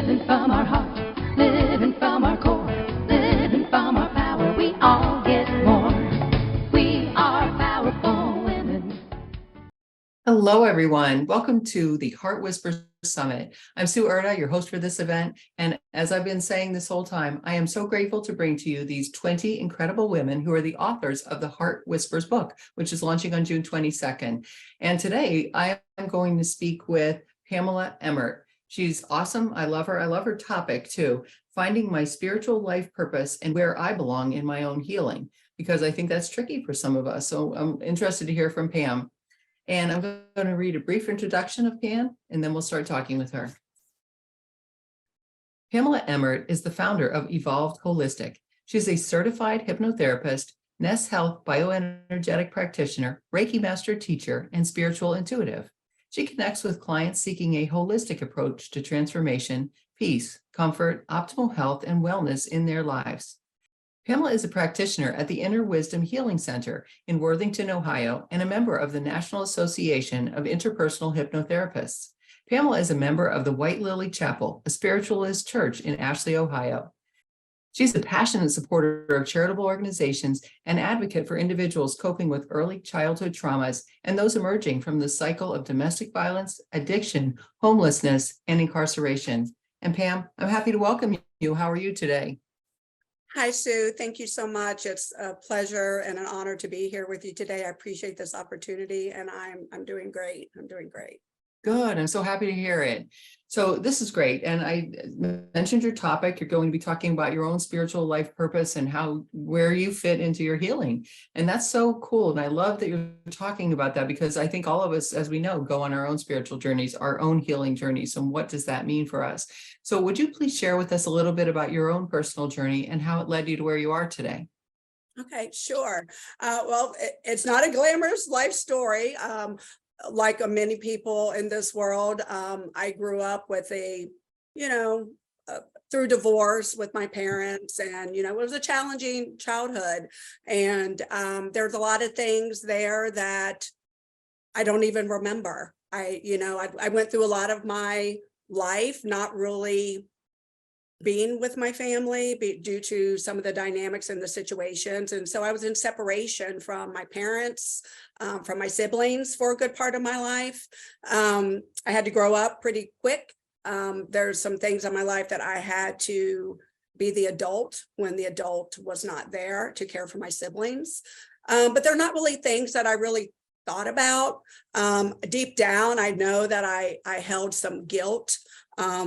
living from our heart, living from our core, living from our power. We all get more. We are powerful women. Hello, everyone. Welcome to the Heart Whispers Summit. I'm Sue Erda, your host for this event. And as I've been saying this whole time, I am so grateful to bring to you these 20 incredible women who are the authors of the Heart Whispers book, which is launching on June 22nd. And today I am going to speak with Pamela Emmert. She's awesome. I love her. I love her topic too, finding my spiritual life purpose and where I belong in my own healing, because I think that's tricky for some of us. So I'm interested to hear from Pam. And I'm going to read a brief introduction of Pam, and then we'll start talking with her. Pamela Emmert is the founder of Evolved Holistic. She's a certified hypnotherapist, Nest Health bioenergetic practitioner, Reiki master teacher, and spiritual intuitive. She connects with clients seeking a holistic approach to transformation, peace, comfort, optimal health, and wellness in their lives. Pamela is a practitioner at the Inner Wisdom Healing Center in Worthington, Ohio, and a member of the National Association of Interpersonal Hypnotherapists. Pamela is a member of the White Lily Chapel, a spiritualist church in Ashley, Ohio. She's a passionate supporter of charitable organizations and advocate for individuals coping with early childhood traumas and those emerging from the cycle of domestic violence, addiction, homelessness, and incarceration. And Pam, I'm happy to welcome you. How are you today? Hi, Sue. Thank you so much. It's a pleasure and an honor to be here with you today. I appreciate this opportunity, and I'm doing great. I'm doing great. Good. I'm so happy to hear it. So this is great. And I mentioned your topic. You're going to be talking about your own spiritual life purpose and where you fit into your healing. And that's so cool. And I love that you're talking about that, because I think all of us, as we know, go on our own spiritual journeys, our own healing journeys. And what does that mean for us? So would you please share with us a little bit about your own personal journey and how it led you to where you are today? Okay, sure. Well, it's not a glamorous life story. Like many people in this world, I grew up with through divorce with my parents, and, it was a challenging childhood. And there's a lot of things there that I don't even remember. I went through a lot of my life not really being with my family due to some of the dynamics and the situations. And so I was in separation from my parents, from my siblings for a good part of my life. I had to grow up pretty quick. There's some things in my life that I had to be the adult when the adult was not there to care for my siblings. But they're not really things that I really thought about. Deep down, I know that I held some guilt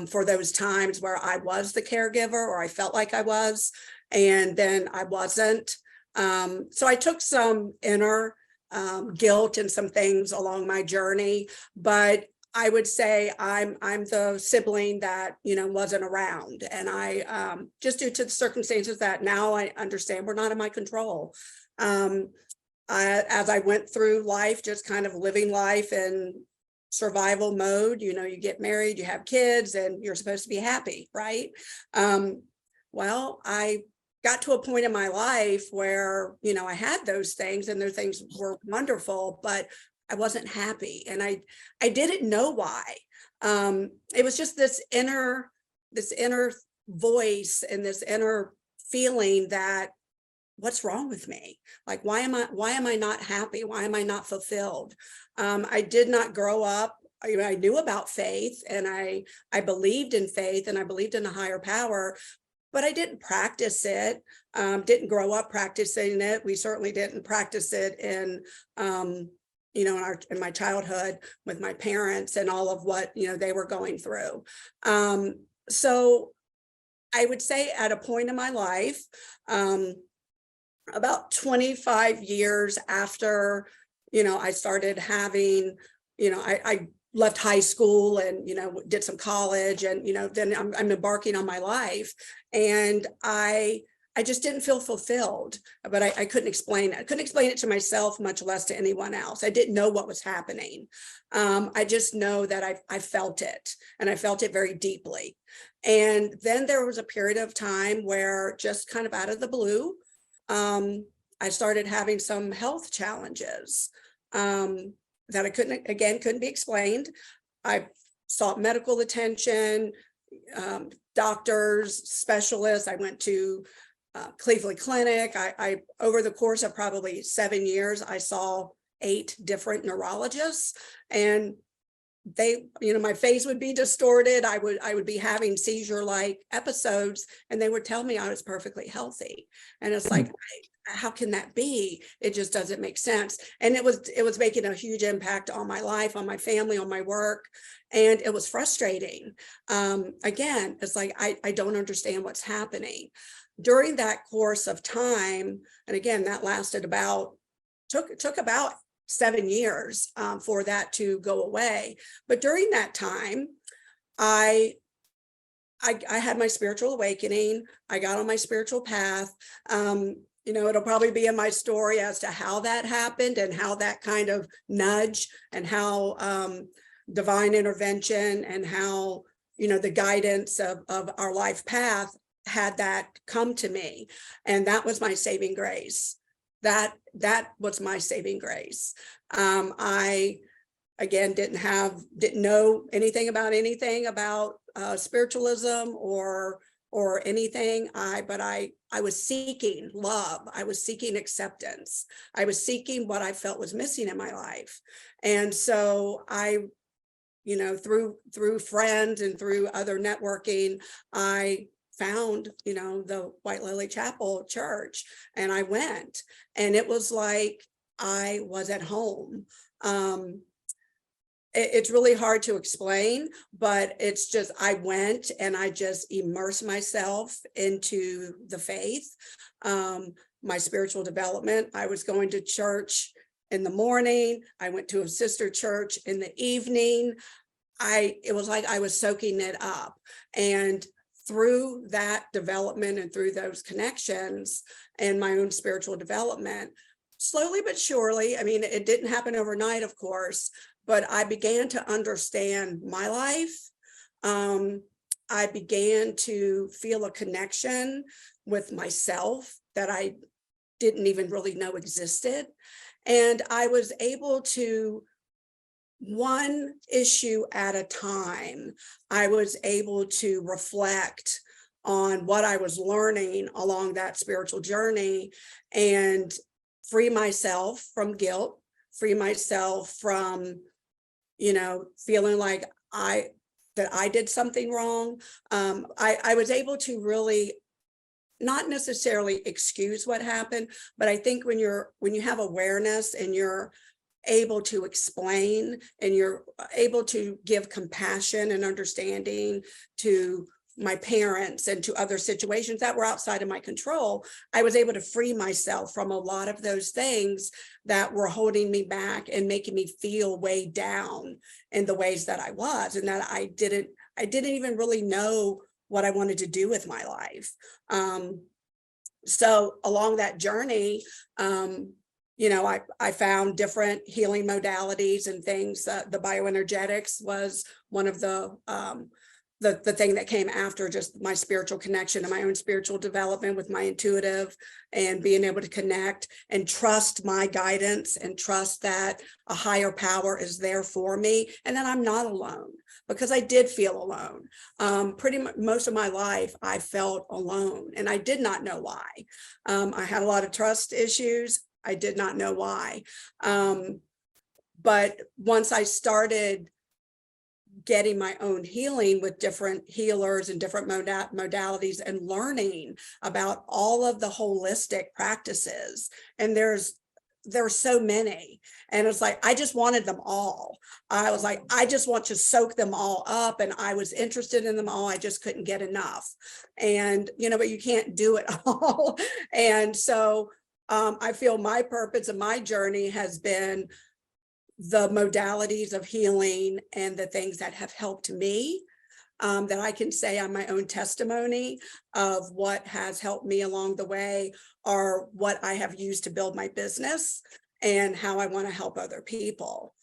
for those times where I was the caregiver, or I felt like I was, and then I wasn't. So I took some inner guilt and some things along my journey, but I would say I'm the sibling that wasn't around, and I just due to the circumstances that now I understand were not in my control. As I went through life, just kind of living life in survival mode, you get married, you have kids, and you're supposed to be happy, right? Well, I got to a point in my life where, I had those things, and those things were wonderful, but I wasn't happy, and I didn't know why. It was just this inner voice and this inner feeling that, what's wrong with me? Like, why am I not happy? Why am I not fulfilled? I did not grow up. I knew about faith, and I believed in faith, and I believed in a higher power, but I didn't practice it. Didn't grow up practicing it. We certainly didn't practice it in my childhood with my parents and all of what they were going through. So I would say at a point in my life, about 25 years after, I started having, I left high school and, did some college, and, then I'm embarking on my life, and I just didn't feel fulfilled, but I couldn't explain it. I couldn't explain it to myself, much less to anyone else. I didn't know what was happening. I just know that I felt it, and I felt it very deeply. And then there was a period of time where, just kind of out of the blue, I started having some health challenges that I couldn't be explained. I sought medical attention, doctors, specialists. I went to Cleveland Clinic. I over the course of probably 7 years, I saw 8 different neurologists, and they, my face would be distorted. I would be having seizure-like episodes, and they would tell me I was perfectly healthy. And it's like, how can that be? It just doesn't make sense. And it was making a huge impact on my life, on my family, on my work. And it was frustrating. Again, it's like, I don't understand what's happening. During that course of time, and again, that lasted took about 7 years for that to go away. But during that time, I had my spiritual awakening. I got on my spiritual path. It'll probably be in my story as to how that happened and how that kind of nudge and how divine intervention and how, the guidance of our life path had that come to me. And that was my saving grace. That was my saving grace. I, again, didn't know anything about spiritualism or anything. But I was seeking love. I was seeking acceptance. I was seeking what I felt was missing in my life. And so I, through friends and through other networking, I found, the White Lily Chapel Church, and I went, and it was like I was at home. It's really hard to explain, but it's just, I went and I just immersed myself into the faith, my spiritual development. I was going to church in the morning. I went to a sister church in the evening. It was like I was soaking it up. And through that development and through those connections and my own spiritual development, slowly but surely, I mean, it didn't happen overnight, of course, but I began to understand my life. I began to feel a connection with myself that I didn't even really know existed. And I was able to, one issue at a time, I was able to reflect on what I was learning along that spiritual journey and free myself from guilt, free myself from, feeling like I did something wrong. I was able to really not necessarily excuse what happened, but I think when you have awareness and you're able to explain and you're able to give compassion and understanding to my parents and to other situations that were outside of my control, I was able to free myself from a lot of those things that were holding me back and making me feel way down in the ways that I was, and that I didn't even really know what I wanted to do with my life. So along that journey, I found different healing modalities and things. The bioenergetics was one of the thing that came after just my spiritual connection and my own spiritual development with my intuitive and being able to connect and trust my guidance and trust that a higher power is there for me and that I'm not alone, because I did feel alone. Pretty much most of my life, I felt alone and I did not know why. I had a lot of trust issues. I did not know why. But once I started getting my own healing with different healers and different modalities and learning about all of the holistic practices, and there's so many, and it's like I just wanted them all. I was like, I just want to soak them all up, and I was interested in them all. I just couldn't get enough. And but you can't do it all. And so I feel my purpose and my journey has been the modalities of healing and the things that have helped me, that I can say on my own testimony of what has helped me along the way, or what I have used to build my business and how I want to help other people.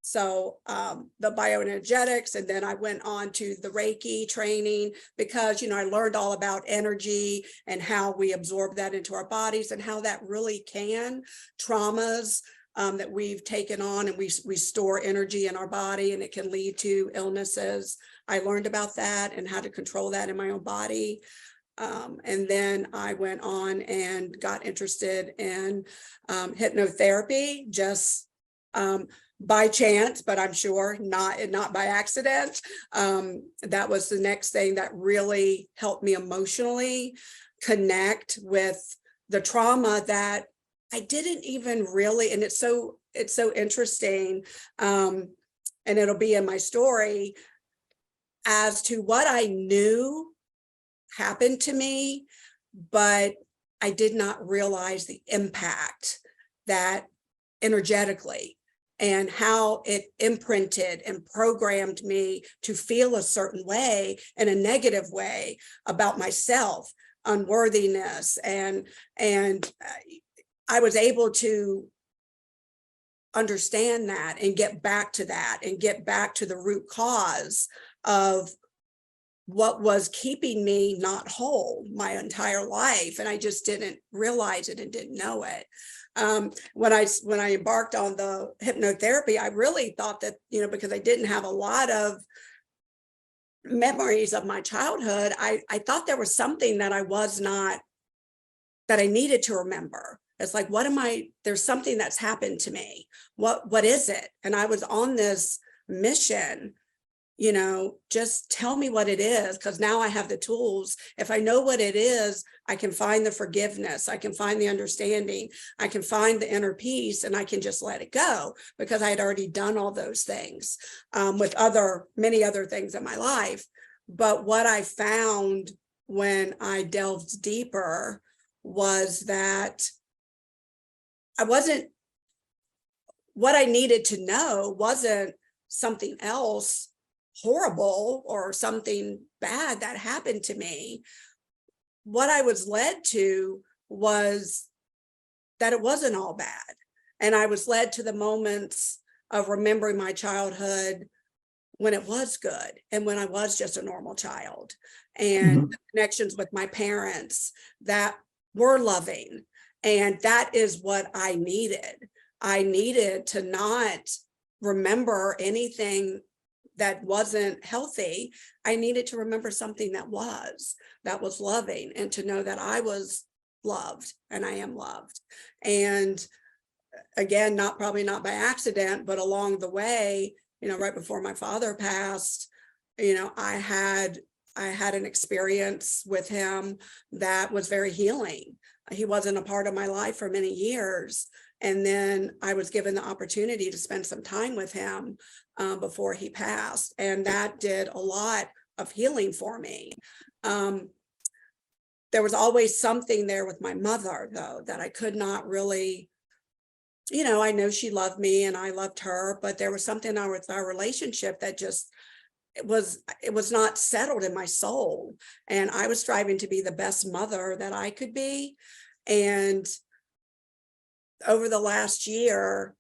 So the bioenergetics, and then I went on to the Reiki training because, I learned all about energy and how we absorb that into our bodies and how that really can traumas that we've taken on, and we store energy in our body, and it can lead to illnesses. I learned about that and how to control that in my own body. And then I went on and got interested in hypnotherapy, just by chance, but I'm sure not by accident. That was the next thing that really helped me emotionally connect with the trauma that I didn't even really, and it's so interesting, and it'll be in my story, as to what I knew happened to me, but I did not realize the impact that energetically and how it imprinted and programmed me to feel a certain way, in a negative way, about myself, unworthiness, and I was able to understand that and get back to that and get back to the root cause of what was keeping me not whole my entire life. And I just didn't realize it and didn't know it. When I embarked on the hypnotherapy, I really thought that, because I didn't have a lot of memories of my childhood, I thought there was something that I needed to remember. It's like, there's something that's happened to me. What is it? And I was on this mission, just tell me what it is, because now I have the tools. If I know what it is, I can find the forgiveness, I can find the understanding, I can find the inner peace, and I can just let it go, because I had already done all those things with many other things in my life. But what I found when I delved deeper was that what I needed to know wasn't something else horrible or something bad that happened to me. What I was led to was that it wasn't all bad. And I was led to the moments of remembering my childhood when it was good and when I was just a normal child, and the connections with my parents that were loving. And that is what I needed. I needed to not remember anything that wasn't healthy. I needed to remember something that was loving, and to know that I was loved and I am loved. And again, probably not by accident, but along the way, right before my father passed, I had an experience with him that was very healing. He wasn't a part of my life for many years. And then I was given the opportunity to spend some time with him before he passed. And that did a lot of healing for me. There was always something there with my mother, though, that I could not really, I know she loved me and I loved her, but there was something with our relationship that just, it was not settled in my soul. And I was striving to be the best mother that I could be. And over the last year,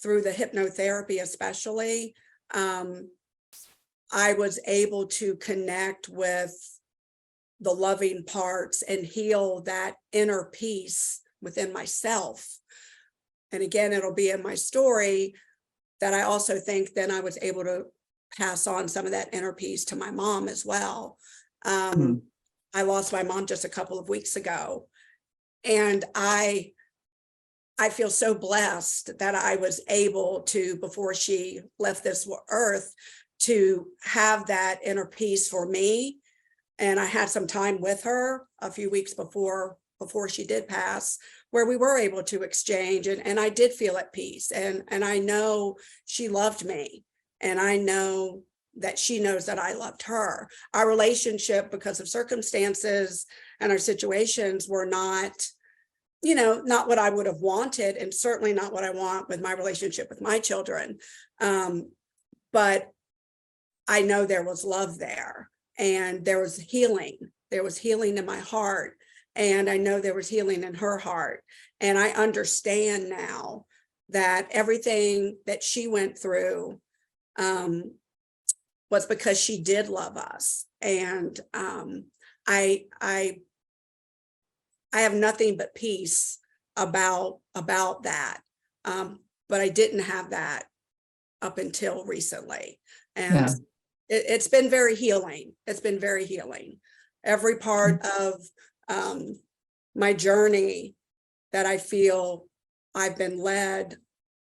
through the hypnotherapy especially, I was able to connect with the loving parts and heal that inner peace within myself. And again, it'll be in my story that I also think then I was able to pass on some of that inner peace to my mom as well. I lost my mom just a couple of weeks ago, and I feel so blessed that I was able to, before she left this earth, to have that inner peace for me. And I had some time with her a few weeks before she did pass, where we were able to exchange, and I did feel at peace. And I know she loved me, and I know that she knows that I loved her. Our relationship, because of circumstances and our situations, were not, not what I would have wanted, and certainly not what I want with my relationship with my children. But I know there was love there, and there was healing. There was healing in my heart, and I know there was healing in her heart. And I understand now that everything that she went through was because she did love us. And I have nothing but peace about that. But I didn't have that up until recently. And it's been very healing. It's been very healing. Every part of my journey that I feel I've been led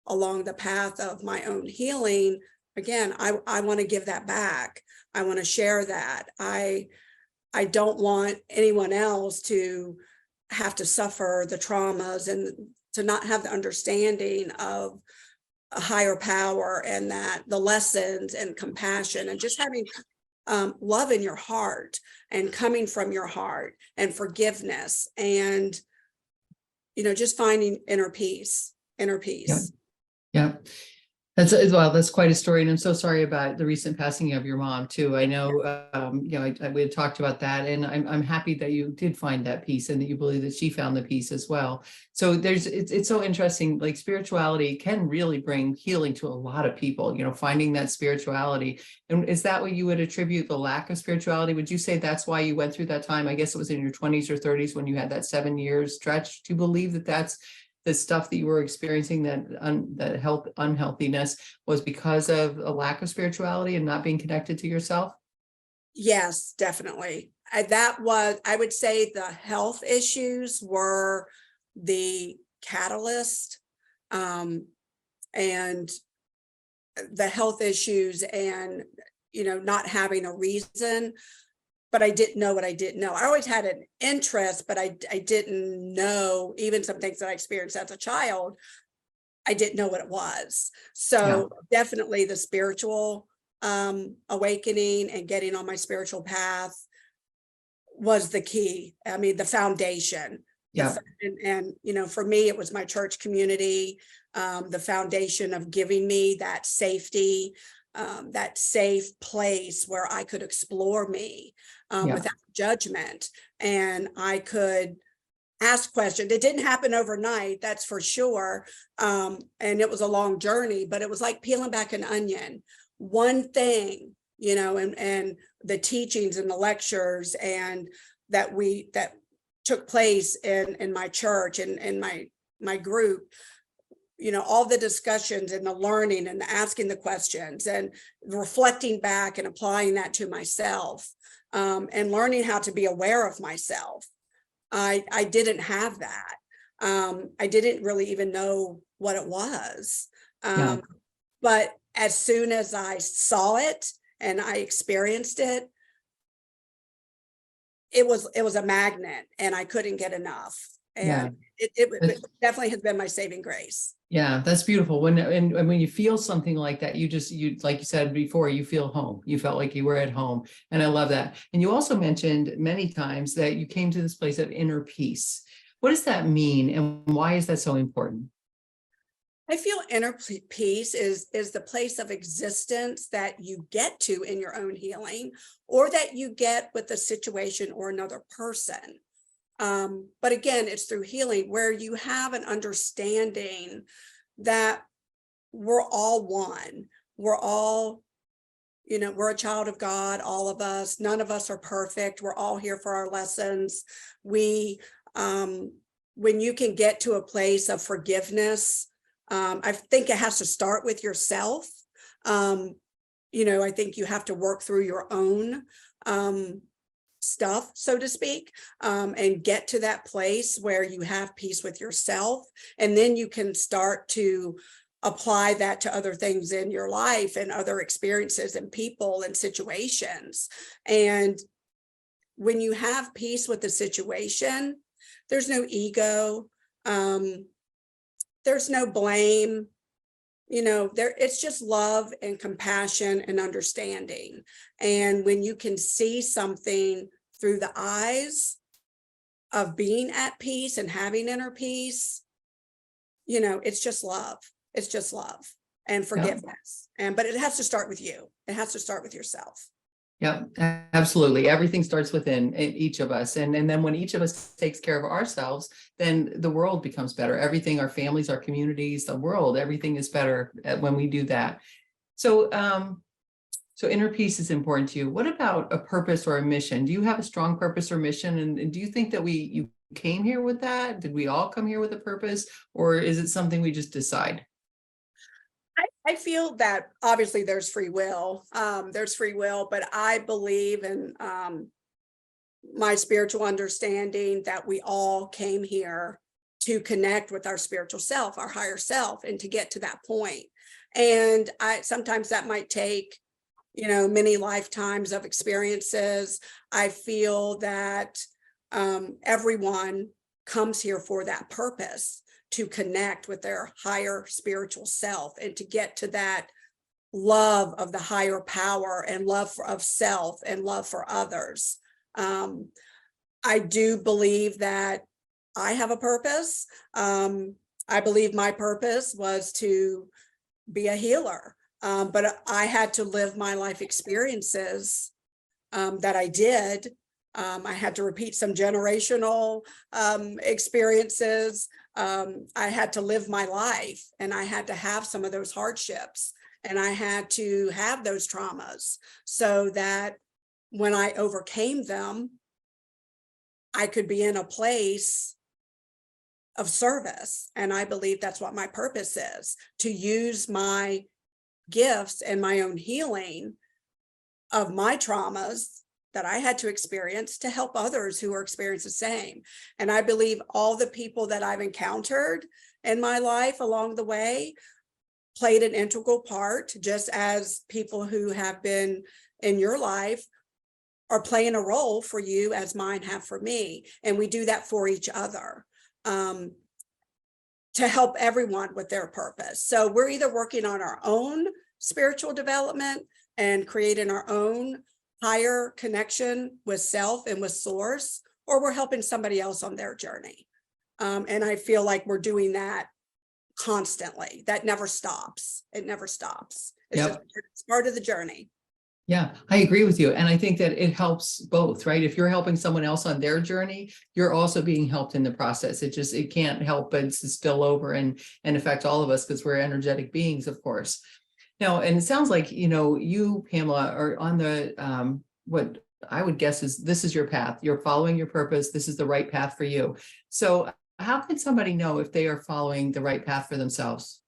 along the path of my own healing, again, I want to give that back. I want to share that. I don't want anyone else to have to suffer the traumas and to not have the understanding of a higher power, and that the lessons and compassion and just having love in your heart and coming from your heart and forgiveness and, just finding inner peace. Yeah. That's quite a story. And I'm so sorry about the recent passing of your mom too. I know, we had talked about that, and I'm happy that you did find that peace and that you believe that she found the peace as well. So it's so interesting, like spirituality can really bring healing to a lot of people, finding that spirituality. And is that what you would attribute the lack of spirituality? Would you say that's why you went through that time? I guess it was in your 20s or 30s when you had that 7-year stretch. Do you believe that that's the stuff that you were experiencing, that health unhealthiness, was because of a lack of spirituality and not being connected to yourself? Yes, definitely. I would say the health issues were the catalyst, and the health issues and, not having a reason, but I didn't know what I didn't know. I always had an interest, but I didn't know, even some things that I experienced as a child, I didn't know what it was. So definitely the spiritual awakening and getting on my spiritual path was the key. I mean, the foundation. Yeah. And for me, it was my church community, the foundation of giving me that safety, that safe place where I could explore me without judgment, and I could ask questions. It didn't happen overnight, that's for sure. And it was a long journey, but it was like peeling back an onion. One thing, and the teachings and the lectures and that took place in my church and in my group, all the discussions and the learning and the asking the questions and reflecting back and applying that to myself, and learning how to be aware of myself. I didn't have that. I didn't really even know what it was. But as soon as I saw it and I experienced it, it was a magnet, and I couldn't get enough. And it definitely has been my saving grace. Yeah, that's beautiful. When you feel something like that, you like you said before, you feel home. You felt like you were at home. And I love that. And you also mentioned many times that you came to this place of inner peace. What does that mean? And why is that so important? I feel inner peace is the place of existence that you get to in your own healing, or that you get with a situation or another person. But again, it's through healing where you have an understanding that we're all one. We're all, we're a child of God, all of us. None of us are perfect. We're all here for our lessons. When you can get to a place of forgiveness, I think it has to start with yourself. I think you have to work through your own stuff, so to speak, and get to that place where you have peace with yourself, and then you can start to apply that to other things in your life and other experiences and people and situations. And when you have peace with the situation, there's no ego, there's no blame, it's just love and compassion and understanding. And when you can see something through the eyes of being at peace and having inner peace, it's just love. It's just love and forgiveness. But it has to start with you. It has to start with yourself. Yeah, absolutely. Everything starts within each of us. And then when each of us takes care of ourselves, then the world becomes better. Everything, our families, our communities, the world, everything is better when we do that. So, so inner peace is important to you. What about a purpose or a mission? Do you have a strong purpose or mission? And do you think that you came here with that? Did we all come here with a purpose? Or is it something we just decide? I feel that obviously there's free will. There's free will, but I believe in my spiritual understanding that we all came here to connect with our spiritual self, our higher self, and to get to that point. And I sometimes that might take, many lifetimes of experiences. I feel that everyone comes here for that purpose, to connect with their higher spiritual self and to get to that love of the higher power and love of self and love for others. I do believe that I have a purpose. I believe my purpose was to be a healer, but I had to live my life experiences that I did. I had to repeat some generational experiences. I had to live my life, and I had to have some of those hardships, and I had to have those traumas so that when I overcame them, I could be in a place of service. And I believe that's what my purpose is, to use my gifts and my own healing of my traumas that I had to experience to help others who are experiencing the same. And I believe all the people that I've encountered in my life along the way played an integral part, just as people who have been in your life are playing a role for you as mine have for me. And we do that for each other, to help everyone with their purpose. So we're either working on our own spiritual development and creating our own higher connection with self and with source, or we're helping somebody else on their journey. And I feel like we're doing that constantly. That never stops. It never stops. It's Yep. just it's part of the journey. Yeah, I agree with you. And I think that it helps both, right? If you're helping someone else on their journey, you're also being helped in the process. It can't help but to spill over and affect all of us, because we're energetic beings, of course. Now, and it sounds like, you, Pamela, are on the, what I would guess is this is your path. You're following your purpose. This is the right path for you. So how can somebody know if they are following the right path for themselves?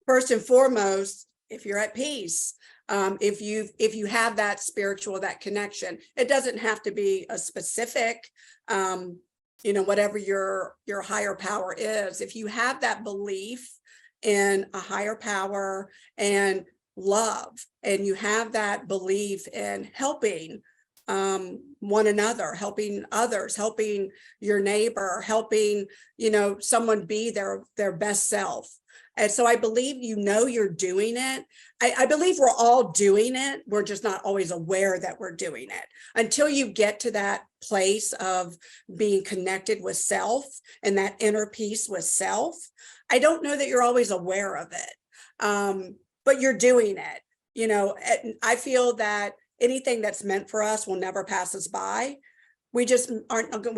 First and foremost, if you're at peace, if you have that spiritual, that connection, it doesn't have to be a specific, whatever your higher power is. If you have that belief in a higher power and love, and you have that belief in helping one another, helping others, helping your neighbor, helping someone be their best self. And so I believe you're doing it. I believe we're all doing it. We're just not always aware that we're doing it until you get to that place of being connected with self and that inner peace with self. I don't know that you're always aware of it, but you're doing it. I feel that anything that's meant for us will never pass us by. We're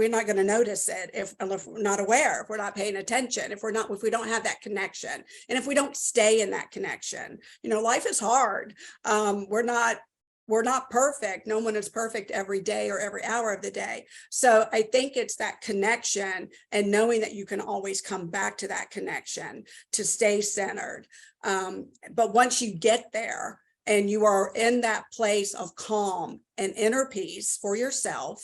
not going to notice it if we're not aware, if we're not paying attention, if we don't have that connection, and if we don't stay in that connection. Life is hard. We're not perfect. No one is perfect every day or every hour of the day. So I think it's that connection and knowing that you can always come back to that connection to stay centered. But once you get there and you are in that place of calm and inner peace for yourself,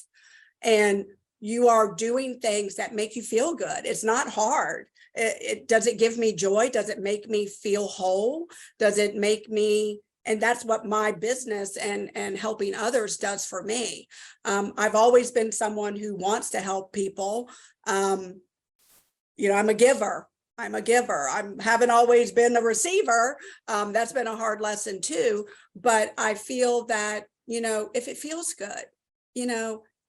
and you are doing things that make you feel good. It's not hard. Does it give me joy? Does it make me feel whole? Does it make me, and that's what my business and helping others does for me. I've always been someone who wants to help people. I'm a giver. I haven't always been a receiver. That's been a hard lesson too. But I feel that, if it feels good,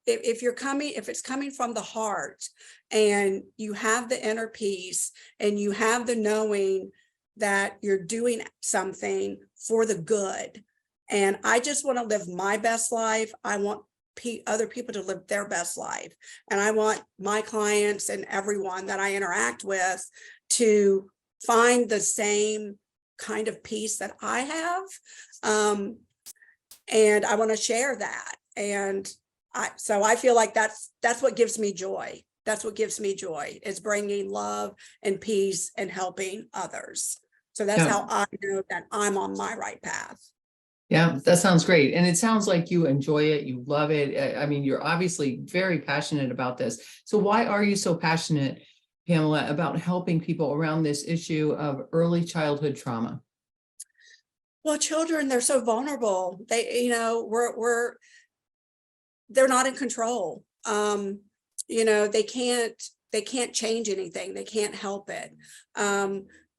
if it's coming from the heart and you have the inner peace and you have the knowing that you're doing something for the good. And I just want to live my best life. I want other people to live their best life. And I want my clients and everyone that I interact with to find the same kind of peace that I have. And I want to share that. And so I feel like that's what gives me joy. That's what gives me joy, is bringing love and peace and helping others. So that's Yeah. how I know that I'm on my right path. Yeah, that sounds great. And it sounds like you enjoy it. You love it. I mean, you're obviously very passionate about this. So why are you so passionate, Pamela, about helping people around this issue of early childhood trauma? Well, children, they're so vulnerable. They're not in control. They can't change anything. They can't help it.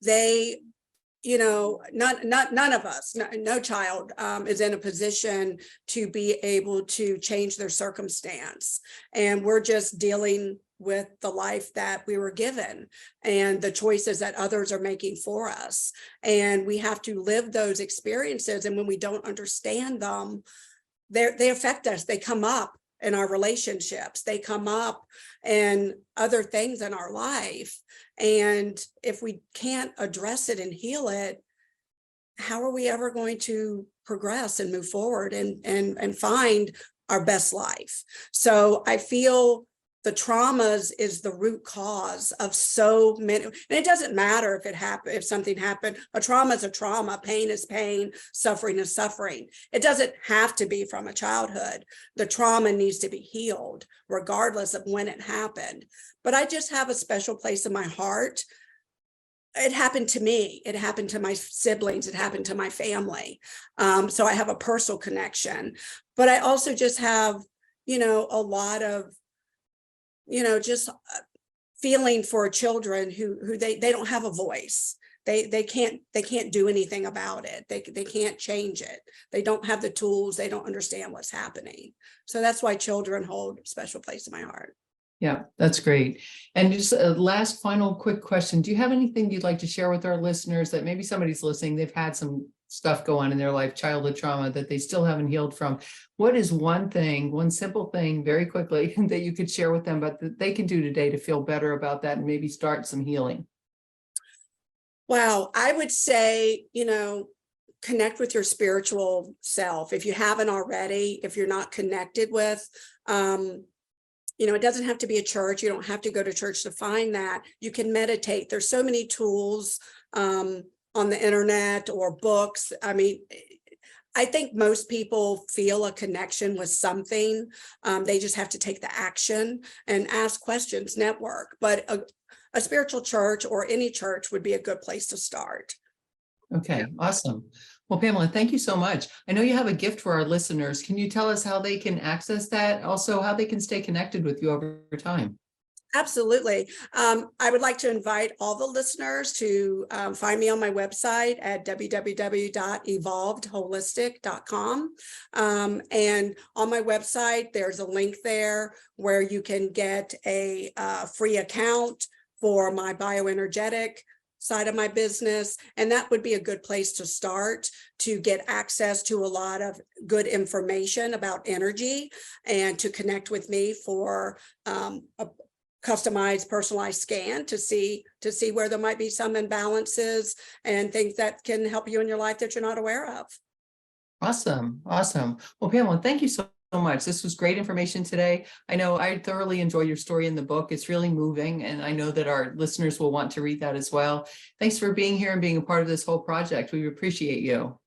They none of us, no child is in a position to be able to change their circumstance. And we're just dealing with the life that we were given and the choices that others are making for us. And we have to live those experiences. And when we don't understand them, they affect us. They come up in our relationships. They come up in other things in our life. And if we can't address it and heal it, how are we ever going to progress and move forward and find our best life? So I feel the traumas is the root cause of so many, and it doesn't matter if something happened. A trauma is a trauma, pain is pain, suffering is suffering. It doesn't have to be from a childhood. The trauma needs to be healed regardless of when it happened. But I just have a special place in my heart. It happened to me. It happened to my siblings. It happened to my family. So I have a personal connection, but I also just have, a lot of, just feeling for children who they don't have a voice. They can't do anything about it. They can't change it. They don't have the tools. They don't understand what's happening. So that's why children hold a special place in my heart. Yeah, that's great. And just a last final quick question. Do you have anything you'd like to share with our listeners that maybe somebody's listening, they've had some stuff go on in their life, childhood trauma that they still haven't healed from? What is one thing, one simple thing very quickly that you could share with them, but that they can do today to feel better about that and maybe start some healing? Wow, I would say, connect with your spiritual self. If you haven't already, if you're not connected with, it doesn't have to be a church. You don't have to go to church to find that. You can meditate. There's so many tools on the internet or books. I mean, I think most people feel a connection with something. They just have to take the action and ask questions, network. But a spiritual church or any church would be a good place to start. Okay, awesome. Well, Pamela, thank you so much. I know you have a gift for our listeners. Can you tell us how they can access that? Also, how they can stay connected with you over time? Absolutely. I would like to invite all the listeners to find me on my website at www.evolvedholistic.com. And on my website, there's a link there where you can get a free account for my bioenergetic side of my business. And that would be a good place to start to get access to a lot of good information about energy and to connect with me for a customized, personalized scan to see where there might be some imbalances and things that can help you in your life that you're not aware of. Awesome. Awesome. Well, Pamela, thank you so much. This was great information today. I know I thoroughly enjoy your story in the book. It's really moving, and I know that our listeners will want to read that as well. Thanks for being here and being a part of this whole project. We appreciate you.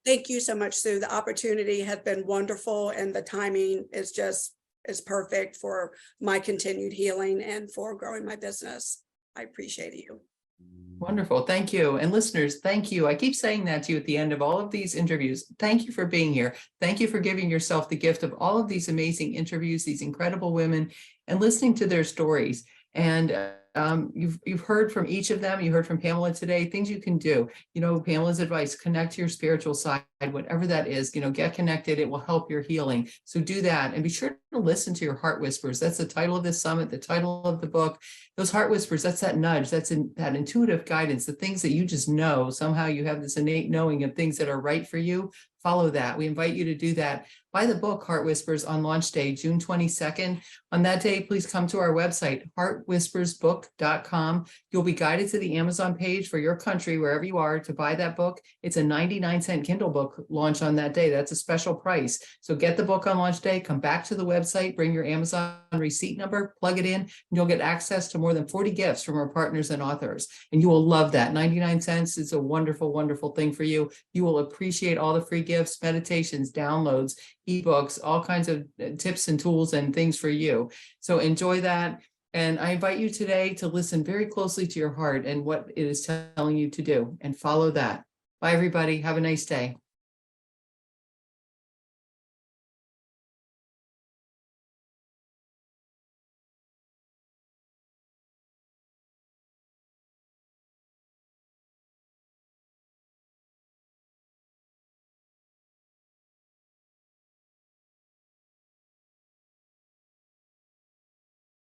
Thank you so much, Sue. The opportunity has been wonderful, and the timing is perfect for my continued healing and for growing my business. I appreciate you. Wonderful. Thank you. And listeners, thank you. I keep saying that to you at the end of all of these interviews. Thank you for being here. Thank you for giving yourself the gift of all of these amazing interviews, these incredible women, and listening to their stories. And you've heard from each of them. You heard from Pamela today, things you can do. Pamela's advice, connect to your spiritual side, whatever that is, get connected. It will help your healing. So do that, and be sure to listen to your heart whispers. That's the title of this summit, the title of the book. Those heart whispers, that's that nudge, that's that intuitive guidance, the things that you just know. Somehow you have this innate knowing of things that are right for you. Follow that. We invite you to do that. Buy the book Heart Whispers on launch day, June 22nd. On that day, please come to our website, heartwhispersbook.com. You'll be guided to the Amazon page for your country, wherever you are, to buy that book. It's a 99-cent Kindle book launch on that day. That's a special price. So get the book on launch day, come back to the website, bring your Amazon receipt number, plug it in, and you'll get access to more than 40 gifts from our partners and authors. And you will love that. 99 cents is a wonderful, wonderful thing for you. You will appreciate all the free gifts, meditations, downloads, ebooks, all kinds of tips and tools and things for you. So enjoy that. And I invite you today to listen very closely to your heart and what it is telling you to do, and follow that. Bye, everybody. Have a nice day.